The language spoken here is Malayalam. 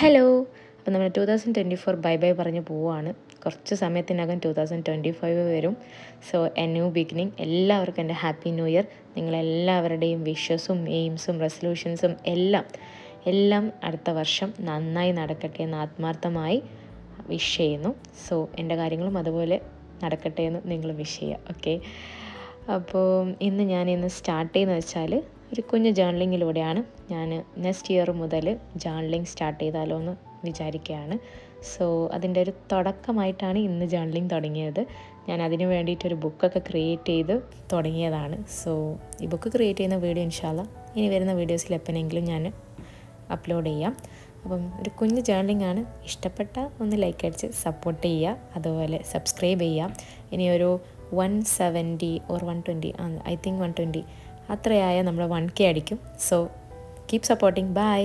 ഹലോ. അപ്പോൾ നമ്മൾ 2024 ബൈ ബൈ പറഞ്ഞ് പോവുകയാണ്. കുറച്ച് സമയത്തിനകം 2025 വരും. So A new beginning. എല്ലാവർക്കും എൻ്റെ ഹാപ്പി ന്യൂ ഇയർ. നിങ്ങളെല്ലാവരുടെയും വിഷസും എയിംസും റെസൊല്യൂഷൻസും എല്ലാം അടുത്ത വർഷം നന്നായി നടക്കട്ടെ എന്ന് ആത്മാർത്ഥമായി വിഷ് ചെയ്യുന്നു. സോ എൻ്റെ കാര്യങ്ങളും അതുപോലെ നടക്കട്ടെ എന്ന് നിങ്ങൾ വിഷ് ചെയ്യുക. ഓക്കെ. അപ്പോൾ ഇന്ന് സ്റ്റാർട്ട് ചെയ്യുന്നത് വെച്ചാൽ ഒരു കുഞ്ഞ് ജേർണലിങ്ങിലൂടെയാണ്. ഞാൻ നെക്സ്റ്റ് ഇയർ മുതൽ ജേർണലിങ് സ്റ്റാർട്ട് ചെയ്താലോ എന്ന് വിചാരിക്കുകയാണ്. സോ അതിൻ്റെ ഒരു തുടക്കമായിട്ടാണ് ഇന്ന് ജേർണലിങ് തുടങ്ങിയത്. ഞാൻ അതിന് വേണ്ടിയിട്ടൊരു ബുക്കൊക്കെ ക്രിയേറ്റ് ചെയ്ത് തുടങ്ങിയതാണ്. സോ ഈ ബുക്ക് ക്രിയേറ്റ് ചെയ്യുന്ന വീഡിയോ ഇൻഷാല്ല ഇനി വരുന്ന വീഡിയോസിൽ എപ്പോഴെങ്കിലും ഞാൻ അപ്ലോഡ് ചെയ്യാം. അപ്പം ഒരു കുഞ്ഞ് ജേർണലിംഗ് ആണ്. ഇഷ്ടപ്പെട്ട ഒന്ന് ലൈക്ക് അടിച്ച് സപ്പോർട്ട് ചെയ്യുക. അതുപോലെ സബ്സ്ക്രൈബ് ചെയ്യാം. ഇനി ഒരു 170 or 120 ഐ തിങ്ക് 120 അത്രയായ നമ്മൾ 1K അടിക്കും. So keep supporting. ബൈ.